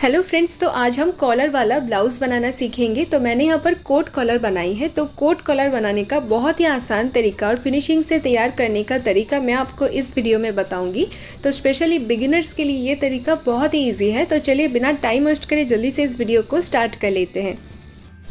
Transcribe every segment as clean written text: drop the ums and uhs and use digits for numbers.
Hello friends, तो आज हम कॉलर वाला ब्लाउज़ बनाना सीखेंगे। तो मैंने यहाँ पर कोट कॉलर बनाई है। तो कोट कॉलर बनाने का बहुत ही आसान तरीका और फिनिशिंग से तैयार करने का तरीका मैं आपको इस वीडियो में बताऊंगी। तो स्पेशली बिगिनर्स के लिए ये तरीका बहुत ही ईजी है। तो चलिए बिना टाइम वेस्ट करे जल्दी से इस वीडियो को स्टार्ट कर लेते हैं।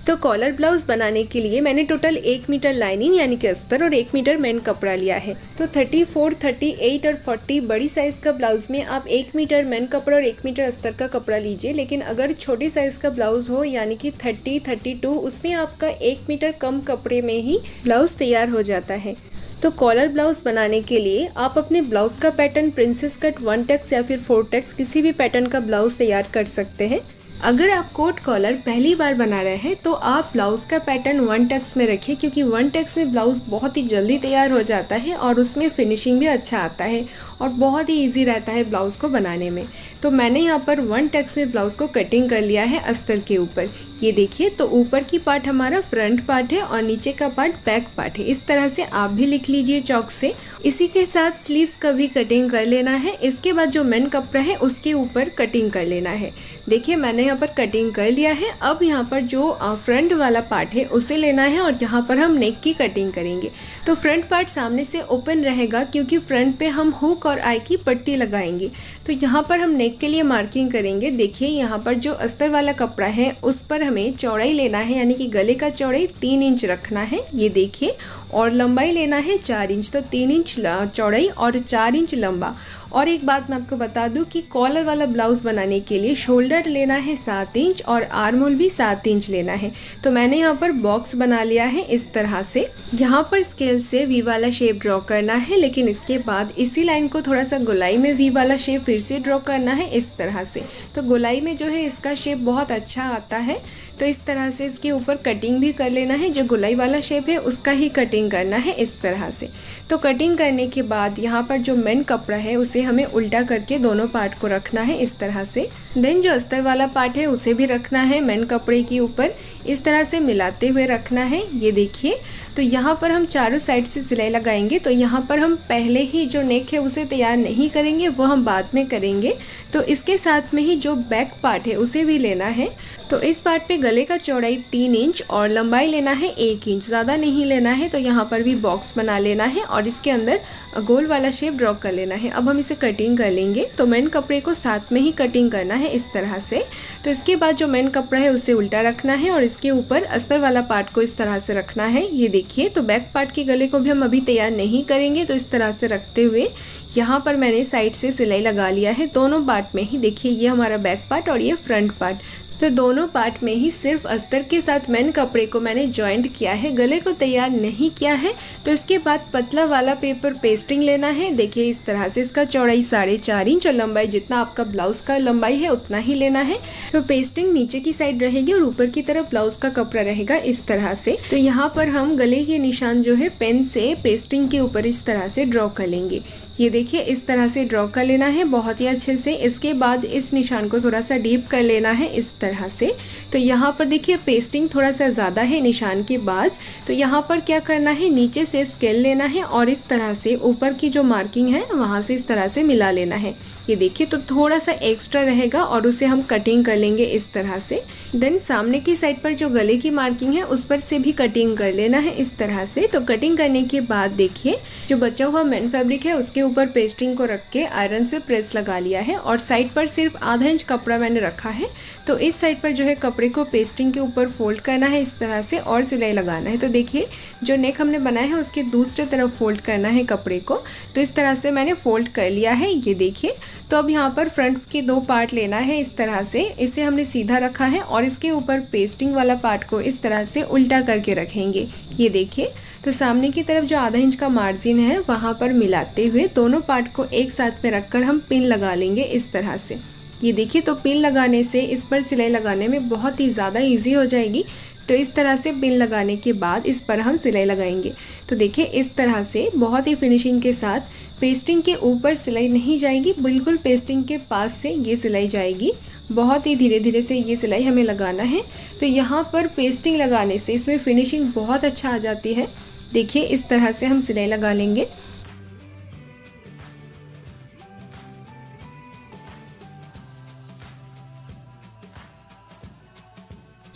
तो कॉलर ब्लाउज़ बनाने के लिए मैंने टोटल 1 मीटर लाइनिंग यानी कि अस्तर और 1 मीटर मेन कपड़ा लिया है। तो 34, 38 और 40 बड़ी साइज़ का ब्लाउज़ में आप 1 मीटर मेन कपड़ा और 1 मीटर अस्तर का कपड़ा लीजिए। लेकिन अगर छोटी साइज़ का ब्लाउज़ हो यानी कि 30, 32 उसमें आपका 1 मीटर कम कपड़े में ही ब्लाउज़ तैयार हो जाता है। तो कॉलर ब्लाउज़ बनाने के लिए आप अपने ब्लाउज़ का पैटर्न प्रिंसेस कट 1 टक्स या फिर 4 टक्स किसी भी पैटर्न का ब्लाउज़ तैयार कर सकते हैं। अगर आप कोट कॉलर पहली बार बना रहे हैं तो आप ब्लाउज़ का पैटर्न 1 टक्स में रखिए, क्योंकि 1 टक्स में ब्लाउज़ बहुत ही जल्दी तैयार हो जाता है और उसमें फिनिशिंग भी अच्छा आता है और बहुत ही इजी रहता है ब्लाउज़ को बनाने में। तो मैंने यहाँ पर 1 टक्स में ब्लाउज़ को कटिंग कर लिया है अस्तर के ऊपर। ये देखिए, तो ऊपर की पार्ट हमारा फ्रंट पार्ट है और नीचे का पार्ट बैक पार्ट है। इस तरह से आप भी लिख लीजिए चौक से। इसी के साथ स्लीव्स का भी कटिंग कर लेना है। इसके बाद जो मेन कपड़ा है उसके ऊपर कटिंग कर लेना है। देखिए मैंने यहाँ पर कटिंग कर लिया है। अब यहाँ पर जो फ्रंट वाला पार्ट है उसे लेना है और यहाँ पर हम नेक की कटिंग करेंगे। तो फ्रंट पार्ट सामने से ओपन रहेगा, क्योंकि फ्रंट पे हम हुक और आई की पट्टी लगाएंगे। तो यहाँ पर हम नेक के लिए मार्किंग करेंगे। देखिए यहाँ पर जो अस्तर वाला कपड़ा है उस पर हमें चौड़ाई लेना है, यानी कि गले का चौड़ाई 3 इंच रखना है। ये देखिए, और लंबाई लेना है 4 इंच। तो 3 इंच चौड़ाई और 4 इंच लंबा। और एक बात मैं आपको बता दूं कि कॉलर वाला ब्लाउज़ बनाने के लिए शोल्डर लेना है 7 इंच और आर्म होल भी 7 इंच लेना है। तो मैंने यहाँ पर बॉक्स बना लिया है इस तरह से। यहाँ पर स्केल से वी वाला शेप ड्रॉ करना है, लेकिन इसके बाद इसी लाइन को थोड़ा सा गोलाई में वी वाला शेप फिर से ड्रॉ करना है इस तरह से। तो गोलाई में जो है इसका शेप बहुत अच्छा आता है। तो इस तरह से इसके ऊपर कटिंग भी कर लेना है। जो गोलाई वाला शेप है उसका ही कटिंग करना है इस तरह से। तो कटिंग करने के बाद यहाँ पर जो मेन कपड़ा है उसे हमें उल्टा करके दोनों पार्ट को रखना है इस तरह से। देन जो अस्तर वाला पार्ट है उसे भी रखना है मेन कपड़े के ऊपर, इस तरह से मिलाते हुए रखना है। ये देखिए, तो यहाँ पर हम चारों साइड से सिलाई लगाएंगे। तो यहाँ पर हम पहले ही जो नेक है उसे तैयार नहीं करेंगे, वो हम बाद में करेंगे। तो इसके साथ में ही जो बैक पार्ट है उसे भी लेना है। तो इस पार्ट पे गले का चौड़ाई 3 इंच और लंबाई लेना है 1 इंच, ज़्यादा नहीं लेना है। तो यहाँ पर भी बॉक्स बना लेना है और इसके अंदर गोल वाला शेप ड्रॉ कर लेना है। अब हम इसे कटिंग कर लेंगे। तो मेन कपड़े को साथ में ही कटिंग करना है इस तरह से। तो इसके बाद जो मेन कपड़ा है उसे उल्टा रखना है और इसके ऊपर अस्तर वाला पार्ट को इस तरह से रखना है। ये देखिए, तो बैक पार्ट के गले को भी हम अभी तैयार नहीं करेंगे। तो इस तरह से रखते हुए यहाँ पर मैंने साइड से सिलाई लगा लिया है दोनों पार्ट में ही। देखिए, ये हमारा बैक पार्ट और ये फ्रंट पार्ट। तो दोनों पार्ट में ही सिर्फ अस्तर के साथ मेन कपड़े को मैंने जॉइंट किया है, गले को तैयार नहीं किया है। तो इसके बाद पतला वाला पेपर पेस्टिंग लेना है। देखिए इस तरह से, इसका चौड़ाई 4.5 इंच और लंबाई जितना आपका ब्लाउज का लंबाई है उतना ही लेना है। तो पेस्टिंग नीचे की साइड रहेगी और ऊपर की तरफ ब्लाउज का कपड़ा रहेगा इस तरह से। तो यहाँ पर हम गले के निशान जो है पेन से पेस्टिंग के ऊपर इस तरह से ड्रॉ कर लेंगे। ये देखिए, इस तरह से ड्रॉ कर लेना है बहुत ही अच्छे से। इसके बाद इस निशान को थोड़ा सा डीप कर लेना है इस तरह से। तो यहाँ पर देखिए पेस्टिंग थोड़ा सा ज़्यादा है निशान के बाद। तो यहाँ पर क्या करना है, नीचे से स्केल लेना है और इस तरह से ऊपर की जो मार्किंग है वहाँ से इस तरह से मिला लेना है। ये देखिए, तो थोड़ा सा एक्स्ट्रा रहेगा और उसे हम कटिंग कर लेंगे इस तरह से। देन सामने की साइड पर जो गले की मार्किंग है उस पर से भी कटिंग कर लेना है इस तरह से। तो कटिंग करने के बाद देखिए, जो बचा हुआ मेन फैब्रिक है उसके ऊपर पेस्टिंग को रख के आयरन से प्रेस लगा लिया है और साइड पर सिर्फ आधा इंच कपड़ा मैंने रखा है। तो इस साइड पर जो है कपड़े को पेस्टिंग के ऊपर फोल्ड करना है इस तरह से और सिलाई लगाना है। तो देखिए, जो नेक हमने बनाया है उसके दूसरे तरफ फोल्ड करना है कपड़े को। तो इस तरह से मैंने फोल्ड कर लिया है। ये देखिए, तो अब यहाँ पर फ्रंट के 2 पार्ट लेना है इस तरह से। इसे हमने सीधा रखा है और इसके ऊपर पेस्टिंग वाला पार्ट को इस तरह से उल्टा करके रखेंगे। ये देखिए, तो सामने की तरफ जो आधा इंच का मार्जिन है वहाँ पर मिलाते हुए दोनों पार्ट को एक साथ में रखकर हम पिन लगा लेंगे इस तरह से। ये देखिए, तो पिन लगाने से इस पर सिलाई लगाने में बहुत ही ज़्यादा ईजी हो जाएगी। तो इस तरह से पिन लगाने के बाद इस पर हम सिलाई लगाएंगे। तो देखिए इस तरह से बहुत ही फिनिशिंग के साथ पेस्टिंग के ऊपर सिलाई नहीं जाएगी, बिल्कुल पेस्टिंग के पास से ये सिलाई जाएगी। बहुत ही धीरे धीरे से ये सिलाई हमें लगाना है। तो यहाँ पर पेस्टिंग लगाने से इसमें फिनिशिंग बहुत अच्छा आ जाती है। देखिए इस तरह से हम सिलाई लगा लेंगे।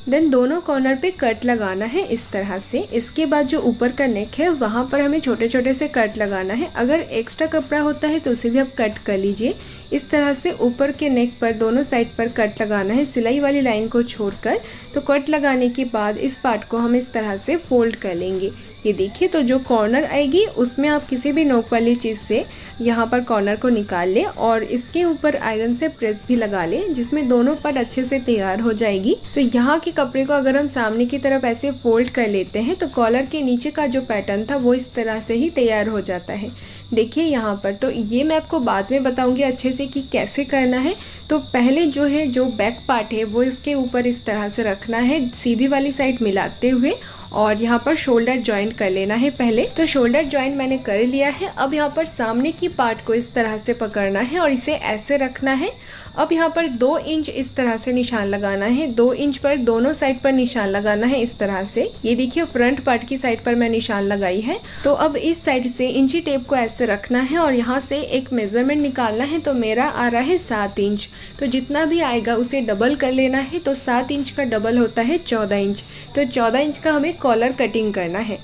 देन दोनों कॉर्नर पे कट लगाना है इस तरह से। इसके बाद जो ऊपर का नेक है वहाँ पर हमें छोटे छोटे से कट लगाना है। अगर एक्स्ट्रा कपड़ा होता है तो उसे भी आप कट कर लीजिए। इस तरह से ऊपर के नेक पर दोनों साइड पर कट लगाना है सिलाई वाली लाइन को छोड़कर। तो कट लगाने के बाद इस पार्ट को हम इस तरह से फोल्ड कर लेंगे। ये देखिए, तो जो कॉर्नर आएगी उसमें आप किसी भी नोक वाली चीज़ से यहाँ पर कॉर्नर को निकाल लें और इसके ऊपर आयरन से प्रेस भी लगा लें, जिसमें दोनों पार्ट अच्छे से तैयार हो जाएगी। तो यहाँ के कपड़े को अगर हम सामने की तरफ ऐसे फोल्ड कर लेते हैं तो कॉलर के नीचे का जो पैटर्न था वो इस तरह से ही तैयार हो जाता है। देखिए यहाँ पर, तो ये मैं आपको बाद में बताऊंगी अच्छे से कि कैसे करना है। तो पहले जो बैक पार्ट है वो इसके ऊपर इस तरह से रखना है सीधी वाली साइड मिलाते हुए, और यहाँ पर शोल्डर जॉइंट कर लेना है पहले। तो शोल्डर जॉइंट मैंने कर लिया है। अब यहाँ पर सामने की पार्ट को इस तरह से पकड़ना है और इसे ऐसे रखना है। अब यहाँ पर 2 इंच इस तरह से निशान लगाना है। 2 इंच पर दोनों साइड पर निशान लगाना है इस तरह से। ये देखिए, फ्रंट पार्ट की साइड पर मैं निशान लगाई है। तो अब इस साइड से इंची टेप को ऐसे रखना है और यहाँ से एक मेजरमेंट निकालना है। तो मेरा आ रहा है 7 इंच। तो जितना भी आएगा उसे डबल कर लेना है। तो 7 इंच का डबल होता है 14 इंच। तो 14 इंच का हमें कॉलर कटिंग करना है।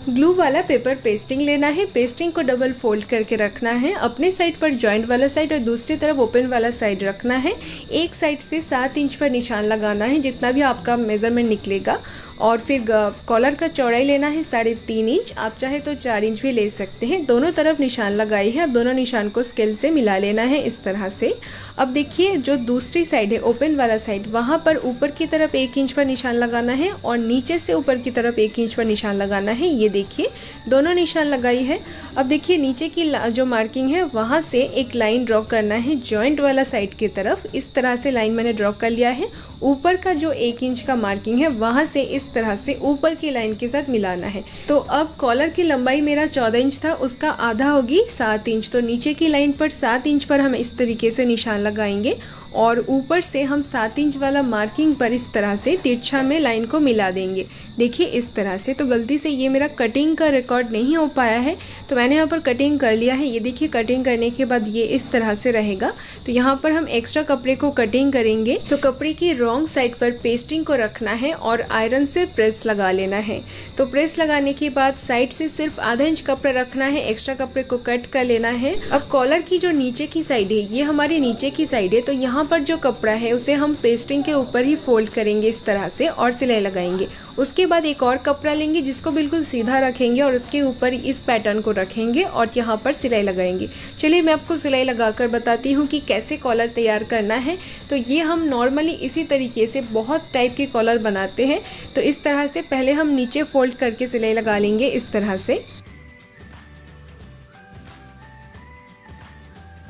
ग्लू वाला पेपर पेस्टिंग लेना है। पेस्टिंग को डबल फोल्ड करके रखना है। अपने साइड पर जॉइंट वाला साइड और दूसरी तरफ ओपन वाला साइड रखना है। एक साइड से 7 इंच पर निशान लगाना है, जितना भी आपका मेजरमेंट निकलेगा। और फिर कॉलर का चौड़ाई लेना है 3.5 इंच। आप चाहे तो 4 इंच भी ले सकते हैं। दोनों तरफ निशान लगाई है। अब दोनों निशान को स्केल से मिला लेना है इस तरह से। अब देखिए, जो दूसरी साइड है ओपन वाला साइड, वहाँ पर ऊपर की तरफ 1 इंच पर निशान लगाना है और नीचे से ऊपर की तरफ 1 इंच पर निशान लगाना है। ये देखिए, दोनों निशान लगाई है। अब देखिए, नीचे की जो मार्किंग है वहाँ से एक लाइन ड्रॉ करना है जॉइंट वाला साइड की तरफ। इस तरह से लाइन मैंने ड्रॉ कर लिया है। ऊपर का जो 1 इंच का मार्किंग है वहाँ से इस तरह से ऊपर की लाइन के साथ मिलाना है। तो अब कॉलर की लंबाई मेरा 14 इंच था, उसका आधा होगी 7 इंच। तो नीचे की लाइन पर 7 इंच पर हम इस तरीके से निशान लगाएंगे और ऊपर से हम 7 इंच वाला मार्किंग पर इस तरह से तिरछा में लाइन को मिला देंगे। देखिए इस तरह से। तो गलती से ये मेरा कटिंग का रिकॉर्ड नहीं हो पाया है, तो मैंने यहाँ पर कटिंग कर लिया है। ये देखिए, कटिंग करने के बाद ये इस तरह से रहेगा। तो यहाँ पर हम एक्स्ट्रा कपड़े को कटिंग करेंगे। तो कपड़े की रॉन्ग साइड पर पेस्टिंग को रखना है और आयरन से प्रेस लगा लेना है। तो प्रेस लगाने के बाद साइड से सिर्फ आधा इंच कपड़ा रखना है, एक्स्ट्रा कपड़े को कट कर लेना है। अब कॉलर की जो नीचे की साइड है, ये हमारी नीचे की साइड है। तो यहाँ पर जो कपड़ा है उसे हम पेस्टिंग के ऊपर ही फोल्ड करेंगे इस तरह से और सिलाई लगाएंगे। उसके बाद एक और कपड़ा लेंगे जिसको बिल्कुल सीधा रखेंगे और उसके ऊपर इस पैटर्न को रखेंगे और यहाँ पर सिलाई लगाएंगे। चलिए मैं आपको सिलाई लगाकर बताती हूँ कि कैसे कॉलर तैयार करना है। तो ये हम नॉर्मली इसी तरीके से बहुत टाइप के कॉलर बनाते हैं। तो इस तरह से पहले हम नीचे फोल्ड करके सिलाई लगा लेंगे इस तरह से।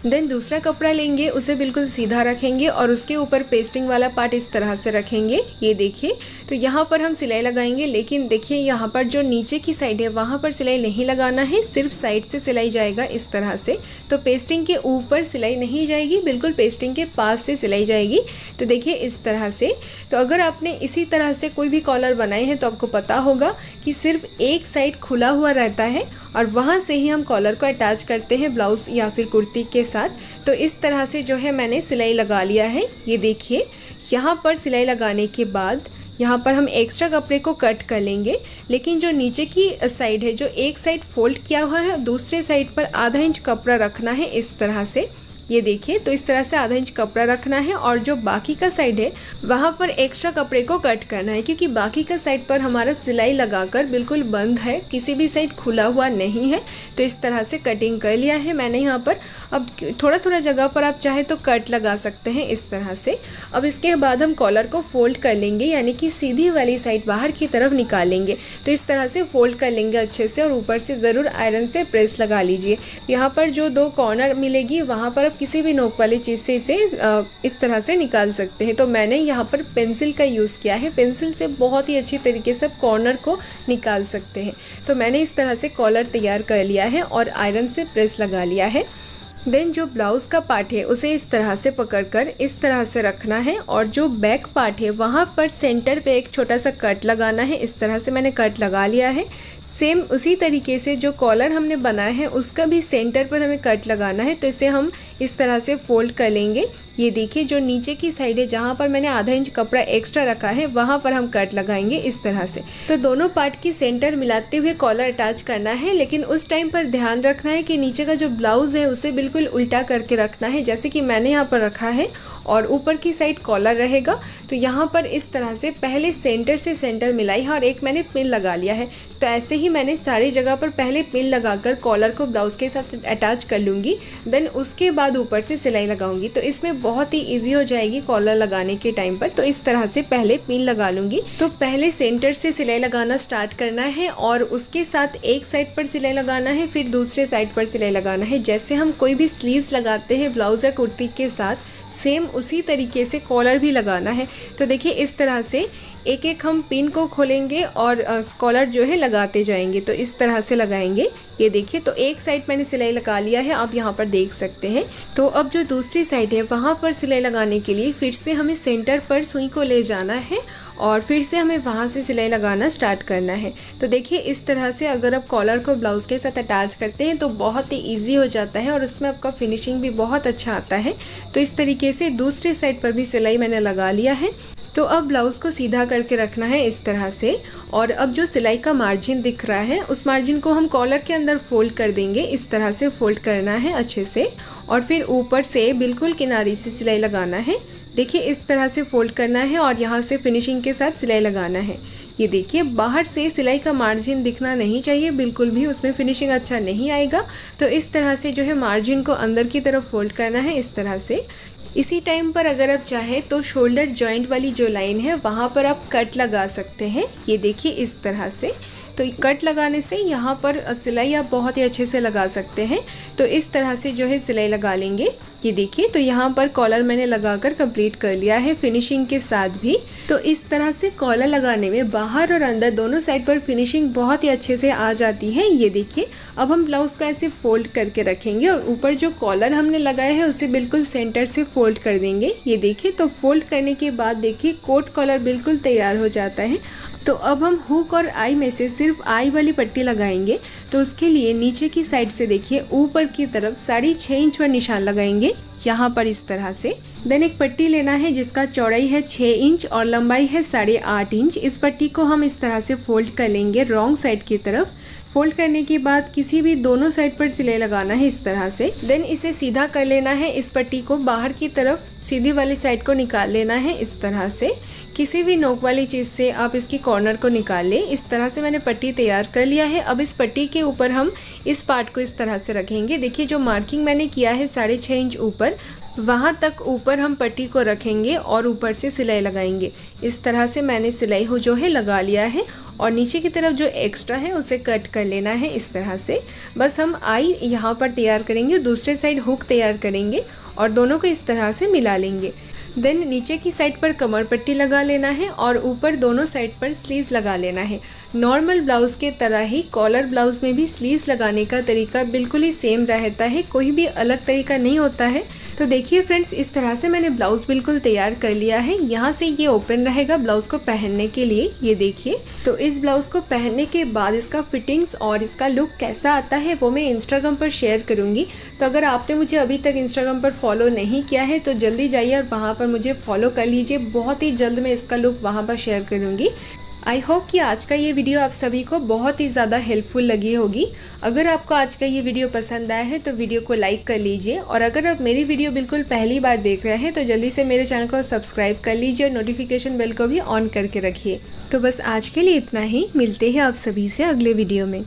देन दूसरा कपड़ा लेंगे, उसे बिल्कुल सीधा रखेंगे और उसके ऊपर पेस्टिंग वाला पार्ट इस तरह से रखेंगे। ये देखिए, तो यहाँ पर हम सिलाई लगाएंगे। लेकिन देखिए, यहाँ पर जो नीचे की साइड है वहाँ पर सिलाई नहीं लगाना है, सिर्फ साइड से सिलाई जाएगा इस तरह से। तो पेस्टिंग के ऊपर सिलाई नहीं जाएगी, बिल्कुल पेस्टिंग के पास से सिलाई जाएगी। तो देखिए इस तरह से। तो अगर आपने इसी तरह से कोई भी कॉलर बनाए हैं तो आपको पता होगा कि सिर्फ एक साइड खुला हुआ रहता है और वहाँ से ही हम कॉलर को अटैच करते हैं ब्लाउज या फिर कुर्ती के साथ। तो इस तरह से जो है मैंने सिलाई लगा लिया है। ये देखिए, यहाँ पर सिलाई लगाने के बाद यहाँ पर हम एक्स्ट्रा कपड़े को कट कर लेंगे। लेकिन जो नीचे की साइड है, जो एक साइड फोल्ड किया हुआ है, दूसरे साइड पर आधा इंच कपड़ा रखना है इस तरह से। ये देखिए, तो इस तरह से आधा इंच कपड़ा रखना है और जो बाकी का साइड है वहाँ पर एक्स्ट्रा कपड़े को कट करना है, क्योंकि बाकी का साइड पर हमारा सिलाई लगाकर बिल्कुल बंद है, किसी भी साइड खुला हुआ नहीं है। तो इस तरह से कटिंग कर लिया है मैंने यहाँ पर। अब थोड़ा थोड़ा जगह पर आप चाहे तो कट लगा सकते हैं इस तरह से। अब इसके बाद हम कॉलर को फोल्ड कर लेंगे, यानी कि सीधी वाली साइड बाहर की तरफ निकालेंगे। तो इस तरह से फोल्ड कर लेंगे अच्छे से और ऊपर से ज़रूर आयरन से प्रेस लगा लीजिए। यहाँ पर जो 2 कॉर्नर मिलेगी वहाँ पर किसी भी नोक वाली चीज़ से इसे इस तरह से निकाल सकते हैं। तो मैंने यहाँ पर पेंसिल का यूज़ किया है। पेंसिल से बहुत ही अच्छी तरीके से कॉर्नर को निकाल सकते हैं। तो मैंने इस तरह से कॉलर तैयार कर लिया है और आयरन से प्रेस लगा लिया है। देन जो ब्लाउज़ का पार्ट है उसे इस तरह से पकड़कर इस तरह से रखना है और जो बैक पार्ट है वहाँ पर सेंटर पे एक छोटा सा कट लगाना है। इस तरह से मैंने कट लगा लिया है। सेम उसी तरीके से जो कॉलर हमने बनाया है उसका भी सेंटर पर हमें कट लगाना है। तो इसे हम इस तरह से फोल्ड कर लेंगे। ये देखिए जो नीचे की साइड है जहाँ पर मैंने आधा इंच कपड़ा एक्स्ट्रा रखा है वहाँ पर हम कट लगाएंगे इस तरह से। तो दोनों पार्ट की सेंटर मिलाते हुए कॉलर अटैच करना है, लेकिन उस टाइम पर ध्यान रखना है कि नीचे का जो ब्लाउज है उसे बिल्कुल उल्टा करके रखना है, जैसे कि मैंने यहाँ पर रखा है, और ऊपर की साइड कॉलर रहेगा। तो यहाँ पर इस तरह से पहले सेंटर से सेंटर मिलाई है और एक मैंने पिन लगा लिया है। तो ऐसे ही मैंने सारी जगह पर पहले पिन लगाकर कॉलर को ब्लाउज के साथ अटैच कर लूँगी, देन उसके बाद ऊपर से सिलाई लगाऊंगी। तो इसमें बहुत ही ईजी हो जाएगी कॉलर लगाने के टाइम पर। तो इस तरह से पहले पिन लगा लूँगी। तो पहले सेंटर से सिलाई लगाना स्टार्ट करना है और उसके साथ एक साइड पर सिलाई लगाना है, फिर दूसरे साइड पर सिलाई लगाना है। जैसे हम कोई भी स्लीव्स लगाते हैं ब्लाउज या कुर्ती के साथ, सेम उसी तरीके से कॉलर भी लगाना है। तो देखिए इस तरह से एक एक हम पिन को खोलेंगे और कॉलर जो है लगाते जाएंगे। तो इस तरह से लगाएंगे। ये देखिए तो एक साइड मैंने सिलाई लगा लिया है, आप यहाँ पर देख सकते हैं। तो अब जो दूसरी साइड है वहाँ पर सिलाई लगाने के लिए फिर से हमें सेंटर पर सुई को ले जाना है और फिर से हमें वहाँ से सिलाई लगाना स्टार्ट करना है। तो देखिए इस तरह से अगर आप कॉलर को ब्लाउज के साथ अटैच करते हैं तो बहुत ही ईजी हो जाता है और उसमें आपका फिनिशिंग भी बहुत अच्छा आता है। तो इस तरीके से दूसरी साइड पर भी सिलाई मैंने लगा लिया है। तो अब ब्लाउज़ को सीधा करके रखना है इस तरह से, और अब जो सिलाई का मार्जिन दिख रहा है उस मार्जिन को हम कॉलर के अंदर फोल्ड कर देंगे। इस तरह से फोल्ड करना है अच्छे से और फिर ऊपर से बिल्कुल किनारे से सिलाई लगाना है। देखिए इस तरह से फोल्ड करना है और यहाँ से फिनिशिंग के साथ सिलाई लगाना है। ये देखिए बाहर से सिलाई का मार्जिन दिखना नहीं चाहिए बिल्कुल भी, उसमें फिनिशिंग अच्छा नहीं आएगा। तो इस तरह से जो है मार्जिन को अंदर की तरफ फोल्ड करना है इस तरह से। इसी टाइम पर अगर आप चाहें तो शोल्डर जॉइंट वाली जो लाइन है वहाँ पर आप कट लगा सकते हैं। ये देखिए इस तरह से। तो कट लगाने से यहाँ पर सिलाई आप बहुत ही अच्छे से लगा सकते हैं। तो इस तरह से जो है सिलाई लगा लेंगे। ये देखिए तो यहाँ पर कॉलर मैंने लगाकर कंप्लीट कर लिया है फिनिशिंग के साथ भी। तो इस तरह से कॉलर लगाने में बाहर और अंदर दोनों साइड पर फिनिशिंग बहुत ही अच्छे से आ जाती है। ये देखिए अब हम ब्लाउज को ऐसे फोल्ड करके रखेंगे और ऊपर जो कॉलर हमने लगाया है उसे बिल्कुल सेंटर से फोल्ड कर देंगे। ये देखिए तो फोल्ड करने के बाद देखिए कोट कॉलर बिल्कुल तैयार हो जाता है। तो अब हम हुक और आई में से सिर्फ आई वाली पट्टी लगाएंगे। तो उसके लिए नीचे की साइड से देखिए ऊपर की तरफ 6.5 इंच पर निशान लगाएंगे यहाँ पर इस तरह से। देन एक पट्टी लेना है जिसका चौड़ाई है 6 इंच और लंबाई है 8.5 इंच। इस पट्टी को हम इस तरह से फोल्ड कर लेंगे रॉन्ग साइड की तरफ। फोल्ड करने के बाद किसी भी दोनों साइड पर सिलाई लगाना है इस तरह से। देन इसे सीधा कर लेना है। इस पट्टी को बाहर की तरफ सीधी वाली साइड को निकाल लेना है इस तरह से। किसी भी नोक वाली चीज़ से आप इसकी कॉर्नर को निकाल लें। इस तरह से मैंने पट्टी तैयार कर लिया है। अब इस पट्टी के ऊपर हम इस पार्ट को इस तरह से रखेंगे। देखिए जो मार्किंग मैंने किया है 6.5 इंच ऊपर, वहाँ तक ऊपर हम पट्टी को रखेंगे और ऊपर से सिलाई लगाएंगे। इस तरह से मैंने सिलाई हो जो है लगा लिया है और नीचे की तरफ जो एक्स्ट्रा है उसे कट कर लेना है इस तरह से। बस हम आई यहाँ पर तैयार करेंगे, दूसरे साइड हुक तैयार करेंगे और दोनों को इस तरह से मिला लेंगे। देन नीचे की साइड पर कमर पट्टी लगा लेना है और ऊपर दोनों साइड पर स्लीव्स लगा लेना है। नॉर्मल ब्लाउज़ के तरह ही कॉलर ब्लाउज़ में भी स्लीव्स लगाने का तरीका बिल्कुल ही सेम रहता है, कोई भी अलग तरीका नहीं होता है। तो देखिए फ्रेंड्स इस तरह से मैंने ब्लाउज़ बिल्कुल तैयार कर लिया है। यहाँ से ये ओपन रहेगा ब्लाउज़ को पहनने के लिए। ये देखिए तो इस ब्लाउज़ को पहनने के बाद इसका फिटिंग्स और इसका लुक कैसा आता है वो मैं इंस्टाग्राम पर शेयर करूँगी। तो अगर आपने मुझे अभी तक इंस्टाग्राम पर फॉलो नहीं किया है तो जल्दी जाइए और वहाँ पर मुझे फॉलो कर लीजिए। बहुत ही जल्द मैं इसका लुक वहाँ पर शेयर करूँगी। आई होप कि आज का ये वीडियो आप सभी को बहुत ही ज़्यादा हेल्पफुल लगी होगी। अगर आपको आज का ये वीडियो पसंद आया है तो वीडियो को लाइक कर लीजिए और अगर आप मेरी वीडियो बिल्कुल पहली बार देख रहे हैं तो जल्दी से मेरे चैनल को सब्सक्राइब कर लीजिए और नोटिफिकेशन बेल को भी ऑन करके रखिए। तो बस आज के लिए इतना ही, मिलते हैं आप सभी से अगले वीडियो में।